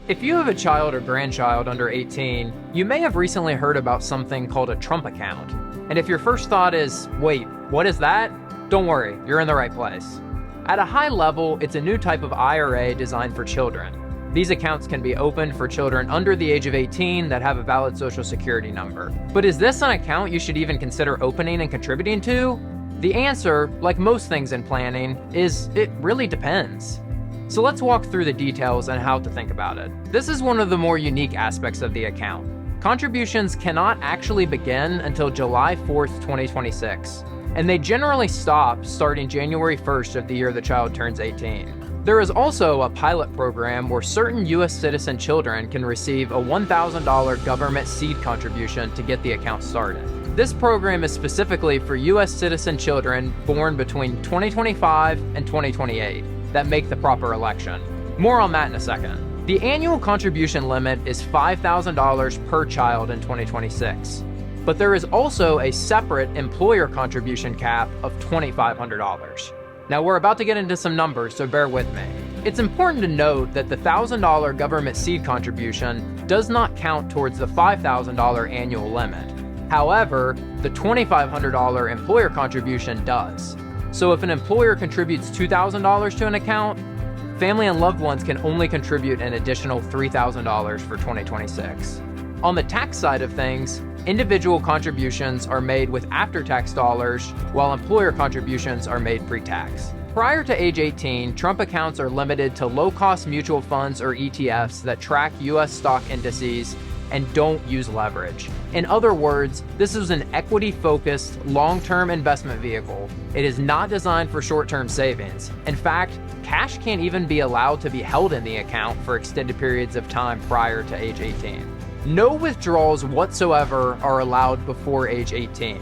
If you have a child or grandchild under 18, you may have recently heard about something called a Trump account. And if your first thought is, wait, what is that? Don't worry, you're in the right place. At a high level, it's a new type of IRA designed for children. These accounts can be opened for children under the age of 18 that have a valid Social Security number. But is this an account you should even consider opening and contributing to? The answer, like most things in planning, is it really depends. So let's walk through the details and how to think about it. This is one of the more unique aspects of the account. Contributions cannot actually begin until July 4th, 2026, and they generally stop starting January 1st of the year the child turns 18. There is also a pilot program where certain U.S. citizen children can receive a $1,000 government seed contribution to get the account started. This program is specifically for U.S. citizen children born between 2025 and 2028 that make the proper election. More on that in a second. The annual contribution limit is $5,000 per child in 2026, but there is also a separate employer contribution cap of $2,500. Now we're about to get into some numbers, so bear with me. It's important to note that the $1,000 government seed contribution does not count towards the $5,000 annual limit. However, the $2,500 employer contribution does. So if an employer contributes $2,000 to an account, family and loved ones can only contribute an additional $3,000 for 2026. On the tax side of things, individual contributions are made with after-tax dollars, while employer contributions are made pre-tax. Prior to age 18, Trump accounts are limited to low-cost mutual funds or ETFs that track U.S. stock indices and don't use leverage. In other words, this is an equity-focused, long-term investment vehicle. It is not designed for short-term savings. In fact, cash can't even be allowed to be held in the account for extended periods of time prior to age 18. No withdrawals whatsoever are allowed before age 18.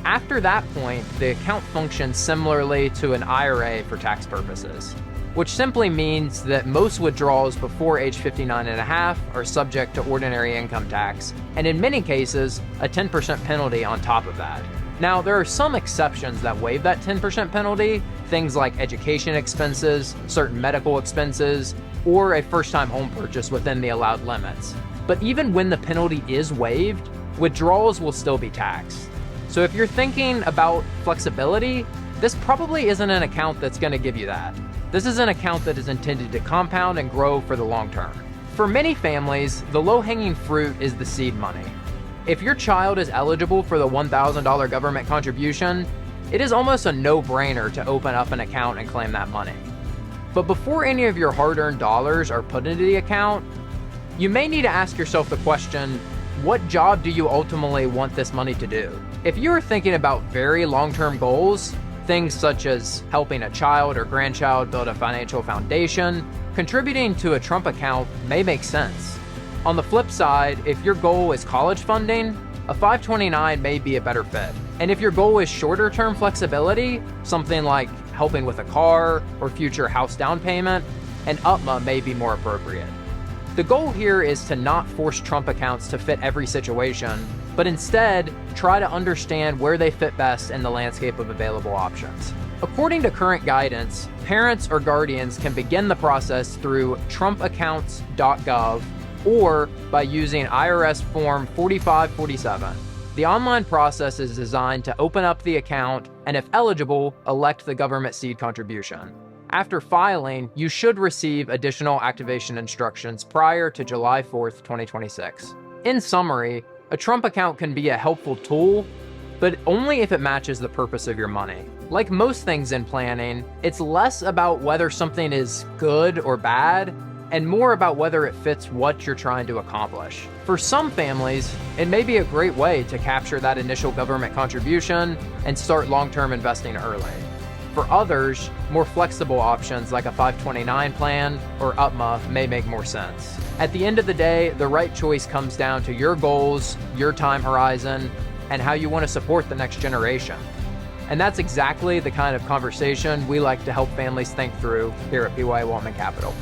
After that point, the account functions similarly to an IRA for tax purposes, which simply means that most withdrawals before age 59 and a half are subject to ordinary income tax, and in many cases, a 10% penalty on top of that. Now, there are some exceptions that waive that 10% penalty, things like education expenses, certain medical expenses, or a first-time home purchase within the allowed limits. But even when the penalty is waived, withdrawals will still be taxed. So if you're thinking about flexibility, this probably isn't an account that's going to give you that. This is an account that is intended to compound and grow for the long term. For many families, the low-hanging fruit is the seed money. If your child is eligible for the $1,000 government contribution, it is almost a no-brainer to open up an account and claim that money. But before any of your hard-earned dollars are put into the account, you may need to ask yourself the question, what job do you ultimately want this money to do? If you are thinking about very long-term goals, things such as helping a child or grandchild build a financial foundation, contributing to a Trump account may make sense. On the flip side, if your goal is college funding, a 529 may be a better fit. And if your goal is shorter-term flexibility, something like helping with a car or future house down payment, an UTMA may be more appropriate. The goal here is to not force Trump accounts to fit every situation, but instead try to understand where they fit best in the landscape of available options. According to current guidance, parents or guardians can begin the process through trumpaccounts.gov or by using IRS Form 4547. The online process is designed to open up the account and, if eligible, elect the government seed contribution. After filing, you should receive additional activation instructions prior to July 4th, 2026. In summary, a Trump account can be a helpful tool, but only if it matches the purpose of your money. Like most things in planning, it's less about whether something is good or bad, and more about whether it fits what you're trying to accomplish. For some families, it may be a great way to capture that initial government contribution and start long-term investing early. For others, more flexible options like a 529 plan or UTMA may make more sense. At the end of the day, the right choice comes down to your goals, your time horizon, and how you want to support the next generation. And that's exactly the kind of conversation we like to help families think through here at BY Waltman Capital.